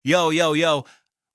Yo, yo, yo.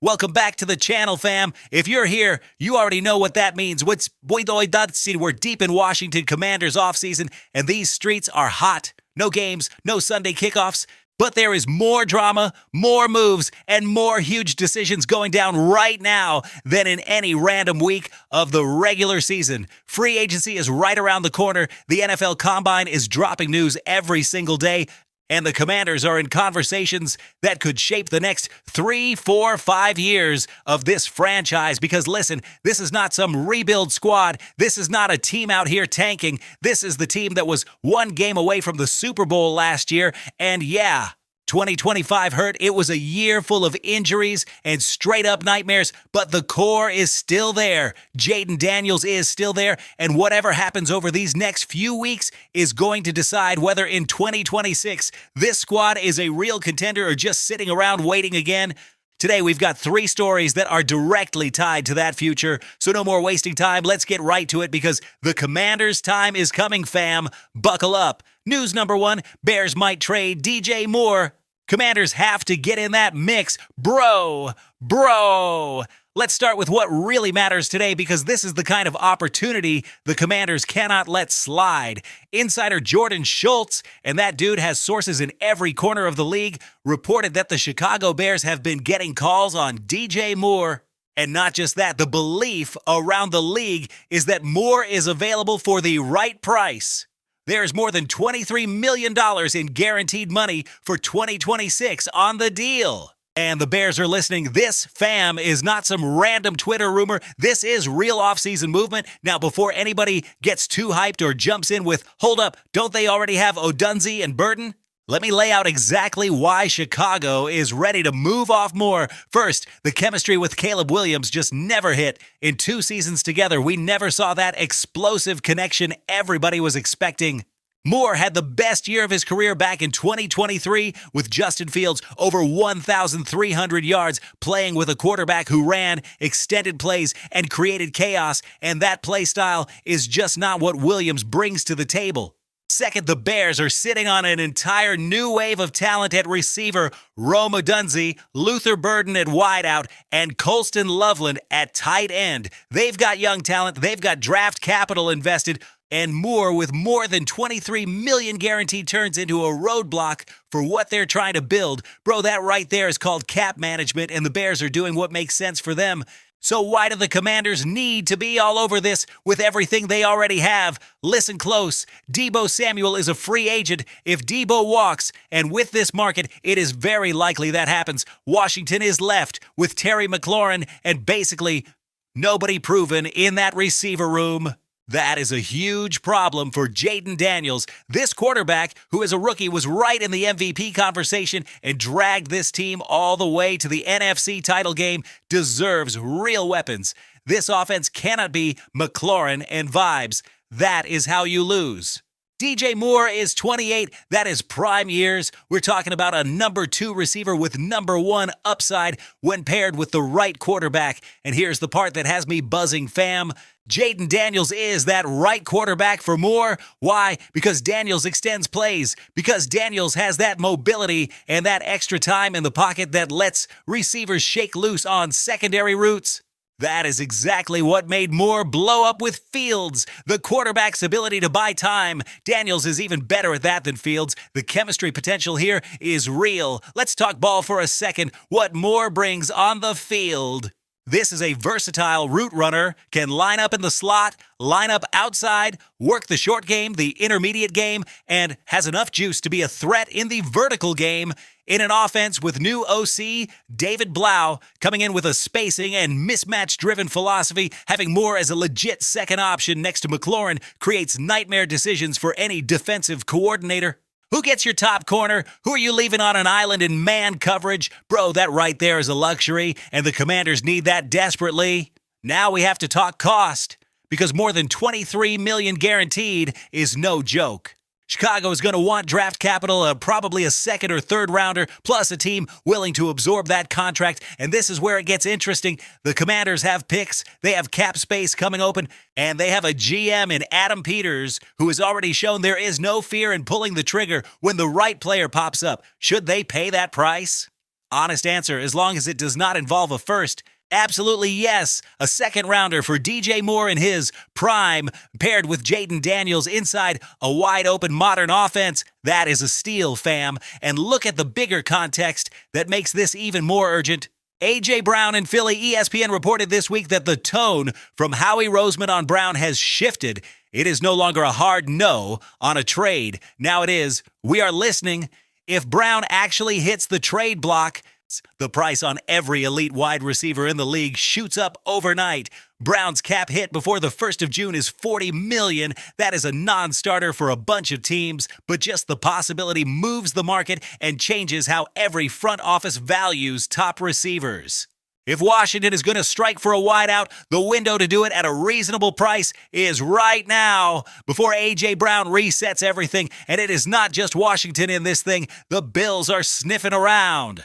Welcome back to the channel, fam. If you're here, you already know what that means. We're deep in Washington Commanders offseason, and these streets are hot. No games, no Sunday kickoffs, but there is more drama, more moves, and more huge decisions going down right now than in any random week of the regular season. Free agency is right around the corner. The NFL Combine is dropping news every single day. And the Commanders are in conversations that could shape the next 3, 4, 5 years of this franchise. Because listen, this is not some rebuild squad. This is not a team out here tanking. This is the team that was one game away from the Super Bowl last year. And yeah, 2025 hurt. It was a year full of injuries and straight up nightmares, but the core is still there. Jaden Daniels is still there, and whatever happens over these next few weeks is going to decide whether in 2026 this squad is a real contender or just sitting around waiting again. Today, we've got 3 stories that are directly tied to that future, so no more wasting time. Let's get right to it because the Commanders' time is coming, fam. Buckle up. News number 1, Bears might trade DJ Moore. Commanders have to get in that mix. Bro. Let's start with what really matters today because this is the kind of opportunity the Commanders cannot let slide. Insider Jordan Schultz, and that dude has sources in every corner of the league, reported that the Chicago Bears have been getting calls on DJ Moore. And not just that, the belief around the league is that Moore is available for the right price. There's more than $23 million in guaranteed money for 2026 on the deal. And the Bears are listening. This, fam, is not some random Twitter rumor. This is real offseason movement. Now, before anybody gets too hyped or jumps in with, hold up, don't they already have Odunze and Burton? Let me lay out exactly why Chicago is ready to move off Moore. First, the chemistry with Caleb Williams just never hit. In 2 seasons together, we never saw that explosive connection everybody was expecting. Moore had the best year of his career back in 2023 with Justin Fields over 1,300 yards playing with a quarterback who ran, extended plays, and created chaos, and that play style is just not what Williams brings to the table. Second, the Bears are sitting on an entire new wave of talent at receiver, Rome Odunze, Luther Burden at wideout, and Colston Loveland at tight end. They've got young talent, they've got draft capital invested, and Moore with more than 23 million guaranteed turns into a roadblock for what they're trying to build. Bro, that right there is called cap management, and the Bears are doing what makes sense for them. So why do the Commanders need to be all over this with everything they already have? Listen close. Deebo Samuel is a free agent. If Deebo walks, and with this market, it is very likely that happens, Washington is left with Terry McLaurin and basically nobody proven in that receiver room. That is a huge problem for Jaden Daniels. This quarterback, who is a rookie, was right in the MVP conversation and dragged this team all the way to the NFC title game, deserves real weapons. This offense cannot be McLaurin and vibes. That is how you lose. DJ Moore is 28. That is prime years. We're talking about a number 2 receiver with number 1 upside when paired with the right quarterback. And here's the part that has me buzzing, fam. Jaden Daniels is that right quarterback for Moore. Why? Because Daniels extends plays. Because Daniels has that mobility and that extra time in the pocket that lets receivers shake loose on secondary routes. That is exactly what made Moore blow up with Fields. The quarterback's ability to buy time. Daniels is even better at that than Fields. The chemistry potential here is real. Let's talk ball for a second. What Moore brings on the field. This is a versatile route runner, can line up in the slot, line up outside, work the short game, the intermediate game, and has enough juice to be a threat in the vertical game. In an offense with new OC, David Blau, coming in with a spacing and mismatch-driven philosophy, having Moore as a legit second option next to McLaurin creates nightmare decisions for any defensive coordinator. Who gets your top corner? Who are you leaving on an island in man coverage? Bro, that right there is a luxury, and the Commanders need that desperately. Now we have to talk cost, because more than $23 million guaranteed is no joke. Chicago is going to want draft capital, probably a second or third rounder, plus a team willing to absorb that contract. And this is where it gets interesting. The Commanders have picks, they have cap space coming open, and they have a GM in Adam Peters who has already shown there is no fear in pulling the trigger when the right player pops up. Should they pay that price? Honest answer, as long as it does not involve a first. Absolutely yes. A second rounder for DJ Moore in his prime, paired with Jaden Daniels inside a wide open modern offense. That is a steal, fam. And look at the bigger context that makes this even more urgent. A.J. Brown in Philly. ESPN reported this week that the tone from Howie Roseman on Brown has shifted. It is no longer a hard no on a trade. Now it is, we are listening. If Brown actually hits the trade block, the price on every elite wide receiver in the league shoots up overnight. Brown's cap hit before the 1st of June is $40 million. That is a non-starter for a bunch of teams, but just the possibility moves the market and changes how every front office values top receivers. If Washington is going to strike for a wideout, the window to do it at a reasonable price is right now, before A.J. Brown resets everything. And it is not just Washington in this thing. The Bills are sniffing around.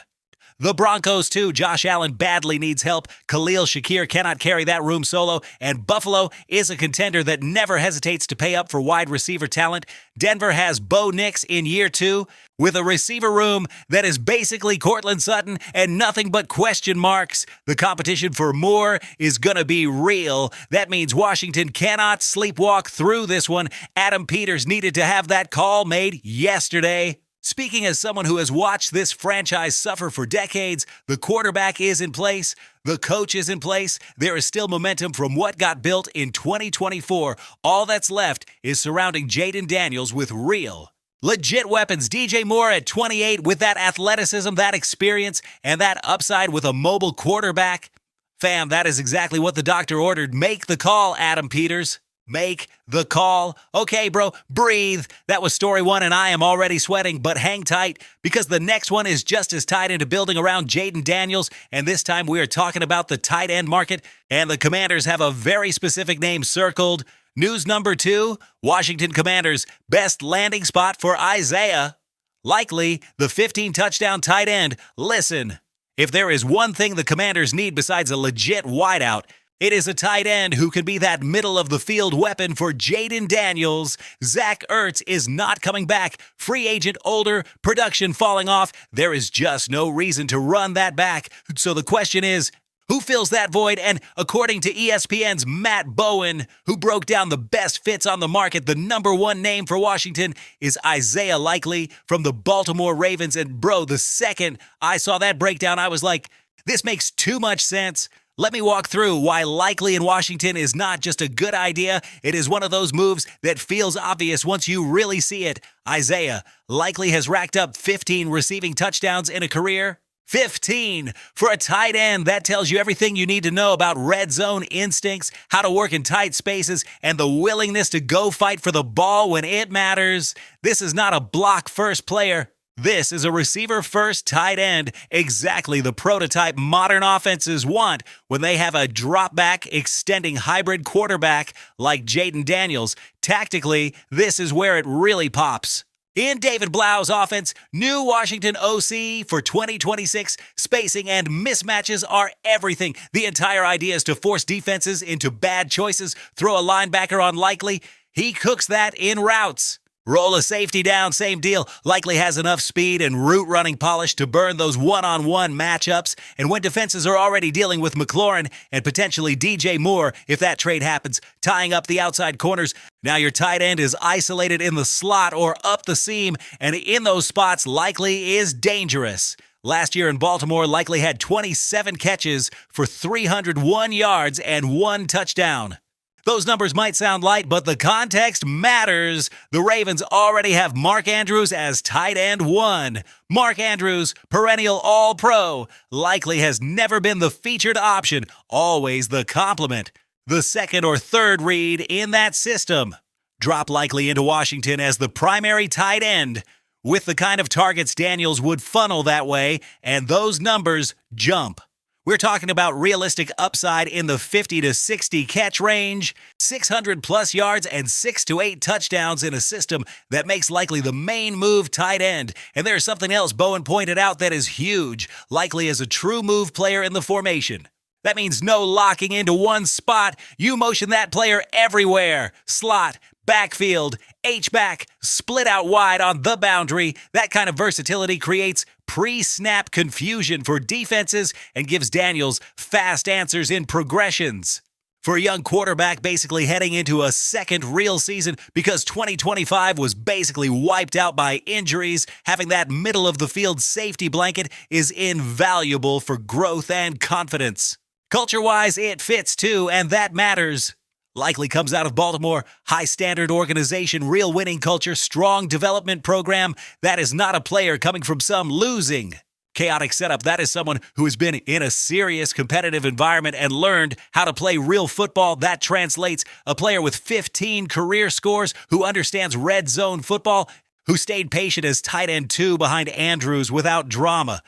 The Broncos, too. Josh Allen badly needs help. Khalil Shakir cannot carry that room solo. And Buffalo is a contender that never hesitates to pay up for wide receiver talent. Denver has Bo Nix in year 2 with a receiver room that is basically Cortland Sutton and nothing but question marks. The competition for Moore is going to be real. That means Washington cannot sleepwalk through this one. Adam Peters needed to have that call made yesterday. Speaking as someone who has watched this franchise suffer for decades, the quarterback is in place, the coach is in place, there is still momentum from what got built in 2024. All that's left is surrounding Jaden Daniels with real, legit weapons. DJ Moore at 28 with that athleticism, that experience, and that upside with a mobile quarterback. Fam, that is exactly what the doctor ordered. Make the call, Adam Peters. Make the call. Okay, bro, breathe. That was story 1, and I am already sweating, but hang tight because the next one is just as tied into building around Jaden Daniels, and this time we are talking about the tight end market, and the Commanders have a very specific name circled. News number 2, Washington Commanders' best landing spot for Isaiah. Likely the 15-touchdown tight end. Listen, if there is one thing the Commanders need besides a legit wideout, it is a tight end who can be that middle-of-the-field weapon for Jaden Daniels. Zach Ertz is not coming back. Free agent, older, production falling off. There is just no reason to run that back. So the question is, who fills that void? And according to ESPN's Matt Bowen, who broke down the best fits on the market, the number 1 name for Washington is Isaiah Likely from the Baltimore Ravens. And bro, the second I saw that breakdown, I was like, this makes too much sense. Let me walk through why Likely in Washington is not just a good idea. It is one of those moves that feels obvious once you really see it. Isaiah Likely has racked up 15 receiving touchdowns in a career. 15 for a tight end. That tells you everything you need to know about red zone instincts, how to work in tight spaces, and the willingness to go fight for the ball when it matters. This is not a block-first player. This is a receiver-first tight end, exactly the prototype modern offenses want when they have a drop-back, extending hybrid quarterback like Jaden Daniels. Tactically, this is where it really pops. In David Blau's offense, new Washington OC for 2026, spacing and mismatches are everything. The entire idea is to force defenses into bad choices, throw a linebacker on Likely. He cooks that in routes. Roll a safety down, same deal. Likely has enough speed and route running polish to burn those one-on-one matchups. And when defenses are already dealing with McLaurin and potentially DJ Moore, if that trade happens, tying up the outside corners, now your tight end is isolated in the slot or up the seam, and in those spots, Likely is dangerous. Last year in Baltimore, Likely had 27 catches for 301 yards and 1 touchdown. Those numbers might sound light, but the context matters. The Ravens already have Mark Andrews as tight end 1. Mark Andrews, perennial All-Pro, Likely has never been the featured option, always the complement. The second or third read in that system. Drop Likely into Washington as the primary tight end, with the kind of targets Daniels would funnel that way, and those numbers jump. We're talking about realistic upside in the 50 to 60 catch range, 600 plus yards, and 6 to 8 touchdowns in a system that makes Likely the main move tight end. And there's something else Bowen pointed out that is huge. Likely is a true move player in the formation. That means no locking into one spot. You motion that player everywhere. Slot, backfield, H-back, split out wide on the boundary. That kind of versatility creates pre-snap confusion for defenses and gives Daniels fast answers in progressions. For a young quarterback basically heading into a second real season because 2025 was basically wiped out by injuries, having that middle-of-the-field safety blanket is invaluable for growth and confidence. Culture-wise, it fits too, and that matters. Likely comes out of Baltimore, high-standard organization, real winning culture, strong development program. That is not a player coming from some losing chaotic setup. That is someone who has been in a serious competitive environment and learned how to play real football. That translates a player with 15 career scores who understands red zone football, who stayed patient as tight end 2 behind Andrews without drama.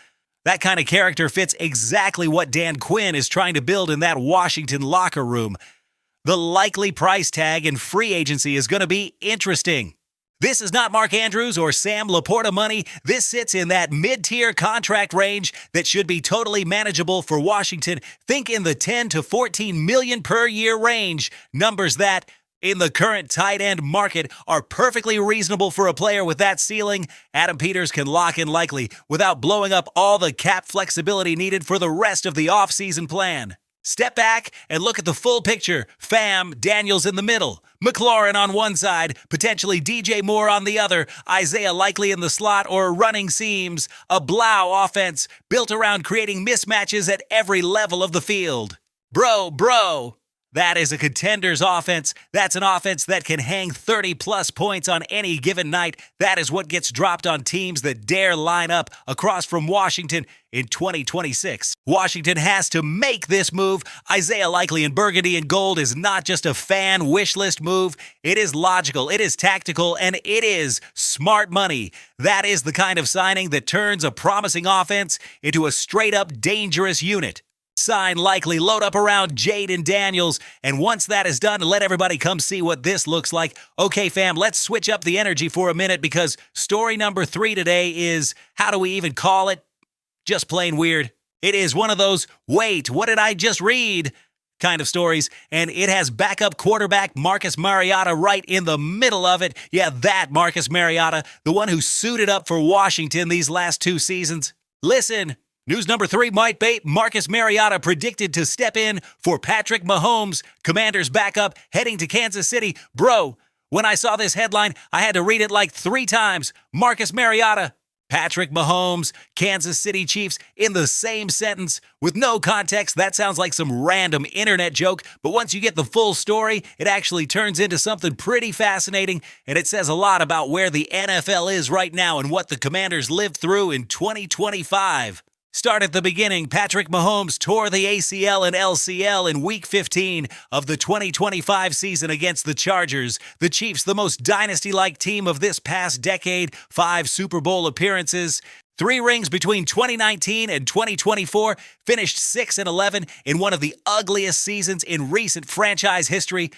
That kind of character fits exactly what Dan Quinn is trying to build in that Washington locker room. The likely price tag in free agency is going to be interesting. This is not Mark Andrews or Sam Laporta money. This sits in that mid-tier contract range that should be totally manageable for Washington. Think in the 10 to 14 million per year range. Numbers that, in the current tight end market, are perfectly reasonable for a player with that ceiling. Adam Peters can lock in likely without blowing up all the cap flexibility needed for the rest of the offseason plan. Step back and look at the full picture. Fam, Daniels in the middle. McLaurin on one side, potentially DJ Moore on the other, Isaiah likely in the slot or running seams. A Blau offense built around creating mismatches at every level of the field. Bro. That is a contender's offense. That's an offense that can hang 30-plus points on any given night. That is what gets dropped on teams that dare line up across from Washington in 2026. Washington has to make this move. Isaiah likely in burgundy and gold is not just a fan wish list move. It is logical, it is tactical, and it is smart money. That is the kind of signing that turns a promising offense into a straight-up dangerous unit. Sign likely, load up around Jaden Daniels, and once that is done, let everybody come see what this looks like. Okay, fam, let's switch up the energy for a minute because story number 3 today is, how do we even call it? Just plain weird. It is one of those, wait, what did I just read? Kind of stories, and it has backup quarterback Marcus Mariota right in the middle of it. Yeah, that Marcus Mariota, the one who suited up for Washington these last 2 seasons. Listen. News number 3 might be Marcus Mariota predicted to step in for Patrick Mahomes, Commanders backup, heading to Kansas City. Bro, when I saw this headline, I had to read it like 3 times. Marcus Mariota, Patrick Mahomes, Kansas City Chiefs in the same sentence. With no context, that sounds like some random internet joke, but once you get the full story, it actually turns into something pretty fascinating, and it says a lot about where the NFL is right now and what the Commanders lived through in 2025. Start at the beginning. Patrick Mahomes tore the ACL and LCL in Week 15 of the 2025 season against the Chargers. The Chiefs, the most dynasty-like team of this past decade, 5 Super Bowl appearances, 3 rings between 2019 and 2024, finished 6-11 in one of the ugliest seasons in recent franchise history.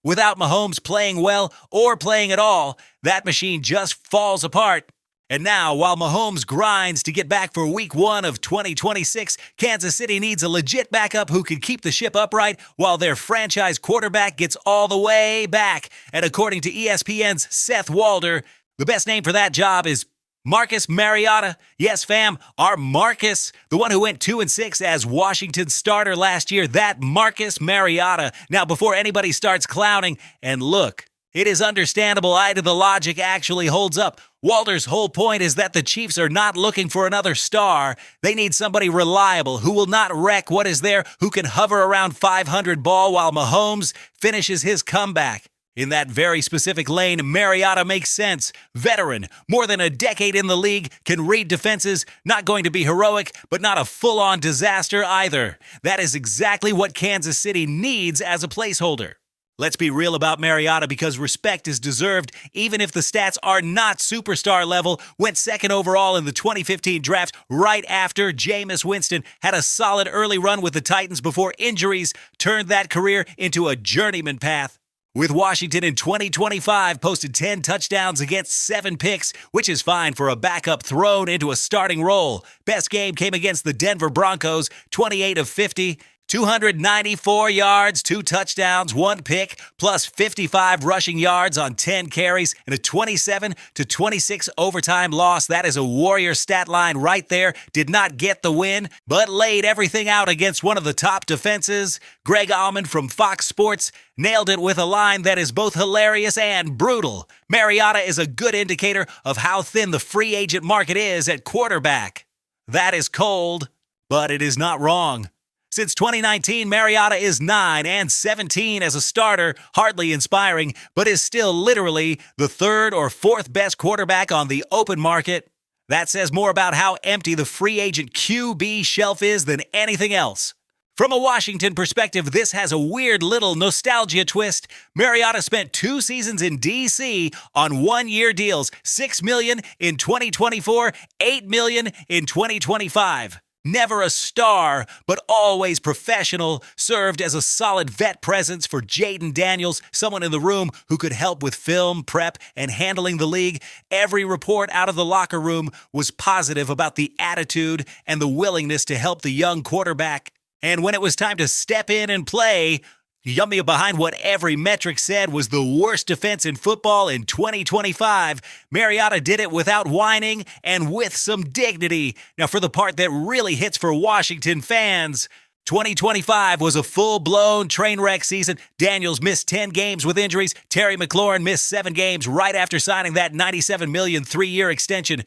Without Mahomes playing well or playing at all, that machine just falls apart. And now, while Mahomes grinds to get back for Week 1 of 2026, Kansas City needs a legit backup who can keep the ship upright while their franchise quarterback gets all the way back. And according to ESPN's Seth Walder, the best name for that job is Marcus Mariota. Yes, fam, our Marcus, the one who went 2-6 as Washington's starter last year, that Marcus Mariota. Now, before anybody starts clowning, and look, it is understandable the logic actually holds up. Walter's whole point is that the Chiefs are not looking for another star. They need somebody reliable who will not wreck what is there, who can hover around 500 ball while Mahomes finishes his comeback. In that very specific lane, Mariota makes sense. Veteran, more than a decade in the league, can read defenses, not going to be heroic, but not a full-on disaster either. That is exactly what Kansas City needs as a placeholder. Let's be real about Mariota because respect is deserved, even if the stats are not superstar level. Went 2nd overall in the 2015 draft right after Jameis Winston had a solid early run with the Titans before injuries turned that career into a journeyman path. With Washington in 2025, posted 10 touchdowns against 7 picks, which is fine for a backup thrown into a starting role. Best game came against the Denver Broncos, 28 of 50. 294 yards, 2 touchdowns, 1 pick, plus 55 rushing yards on 10 carries, and a 27-26 overtime loss. That is a Warrior stat line right there. Did not get the win, but laid everything out against one of the top defenses. Greg Allman from Fox Sports nailed it with a line that is both hilarious and brutal. Mariota is a good indicator of how thin the free agent market is at quarterback. That is cold, but it is not wrong. Since 2019, Mariota is 9-17 as a starter, hardly inspiring, but is still literally the 3rd or 4th best quarterback on the open market. That says more about how empty the free agent QB shelf is than anything else. From a Washington perspective, this has a weird little nostalgia twist. Mariota spent 2 seasons in D.C. on one-year deals, $6 million in 2024, $8 million in 2025. Never a star, but always professional, served as a solid vet presence for Jaden Daniels, someone in the room who could help with film, prep, and handling the league. Every report out of the locker room was positive about the attitude and the willingness to help the young quarterback. And when it was time to step in and play, yummy behind what every metric said was the worst defense in football in 2025, Mariota did it without whining and with some dignity. Now, for the part that really hits for Washington fans, 2025 was a full-blown train wreck season. Daniels missed 10 games with injuries. Terry McLaurin missed 7 games right after signing that $97 million 3-year extension.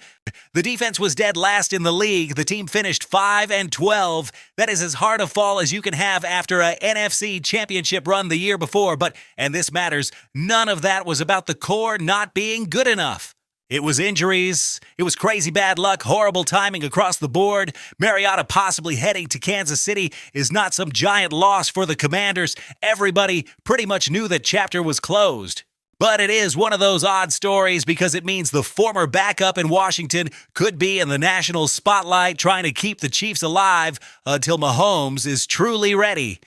The defense was dead last in the league. The team finished 5-12. That is as hard a fall as you can have after a NFC championship run the year before. But, and this matters, none of that was about the core not being good enough. It was injuries, it was crazy bad luck, horrible timing across the board. Mariota possibly heading to Kansas City is not some giant loss for the Commanders. Everybody pretty much knew that chapter was closed. But it is one of those odd stories because it means the former backup in Washington could be in the national spotlight trying to keep the Chiefs alive until Mahomes is truly ready.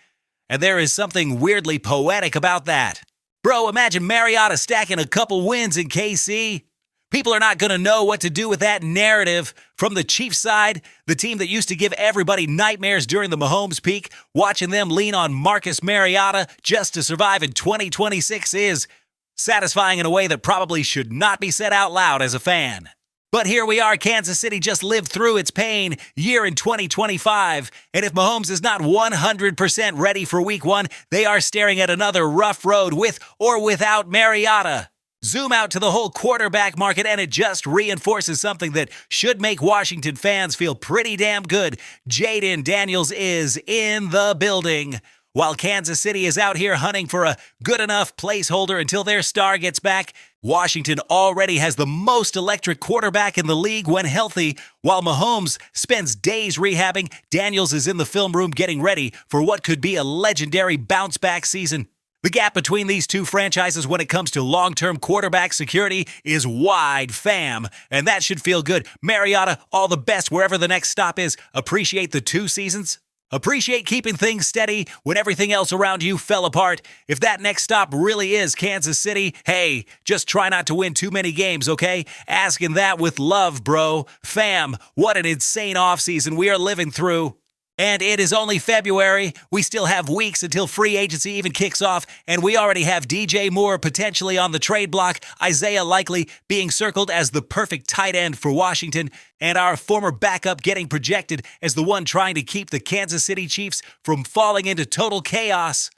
And there is something weirdly poetic about that. Bro, imagine Mariota stacking a couple wins in KC. People are not going to know what to do with that narrative. From the Chiefs side, the team that used to give everybody nightmares during the Mahomes peak, watching them lean on Marcus Mariota just to survive in 2026 is satisfying in a way that probably should not be said out loud as a fan. But here we are, Kansas City just lived through its pain year in 2025, and if Mahomes is not 100% ready for week 1, they are staring at another rough road with or without Mariota. Zoom out to the whole quarterback market, and it just reinforces something that should make Washington fans feel pretty damn good. Jaden Daniels is in the building. While Kansas City is out here hunting for a good enough placeholder until their star gets back, Washington already has the most electric quarterback in the league when healthy. While Mahomes spends days rehabbing, Daniels is in the film room getting ready for what could be a legendary bounce-back season. The gap between these two franchises when it comes to long-term quarterback security is wide, fam, and that should feel good. Mariota, all the best wherever the next stop is. Appreciate the 2 seasons. Appreciate keeping things steady when everything else around you fell apart. If that next stop really is Kansas City, hey, just try not to win too many games, okay? Asking that with love, bro. Fam, what an insane offseason we are living through. And it is only February. We still have weeks until free agency even kicks off, and we already have DJ Moore potentially on the trade block, Isaiah Likely being circled as the perfect tight end for Washington, and our former backup getting projected as the one trying to keep the Kansas City Chiefs from falling into total chaos.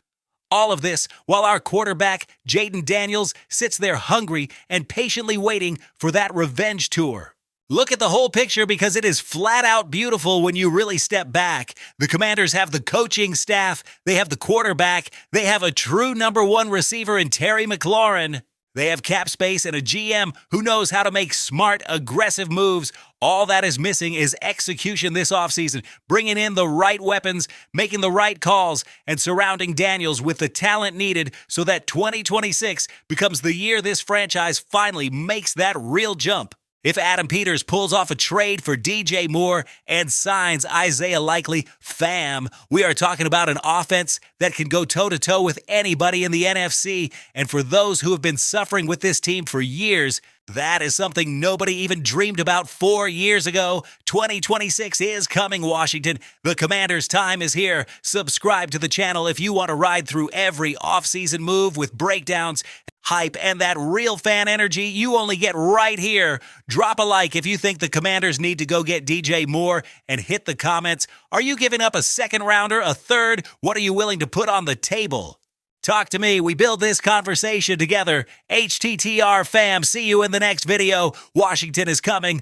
All of this while our quarterback, Jaden Daniels, sits there hungry and patiently waiting for that revenge tour. Look at the whole picture because it is flat out beautiful when you really step back. The Commanders have the coaching staff, they have the quarterback, they have a true number 1 receiver in Terry McLaurin. They have cap space and a GM who knows how to make smart, aggressive moves. All that is missing is execution this offseason, bringing in the right weapons, making the right calls, and surrounding Daniels with the talent needed so that 2026 becomes the year this franchise finally makes that real jump. If Adam Peters pulls off a trade for DJ Moore and signs Isaiah Likely, fam, we are talking about an offense that can go toe-to-toe with anybody in the NFC. And for those who have been suffering with this team for years, That is something nobody even dreamed about 4 years ago. 2026 is coming, Washington. The Commanders' time is here. Subscribe to the channel if you want to ride through every offseason move with breakdowns, hype, and that real fan energy you only get right here. Drop a like if you think the Commanders need to go get DJ Moore, and hit the comments. Are you giving up a second rounder, a third? What are you willing to put on the table? Talk to me. We build this conversation together. HTTR fam, see you in the next video. Washington is coming.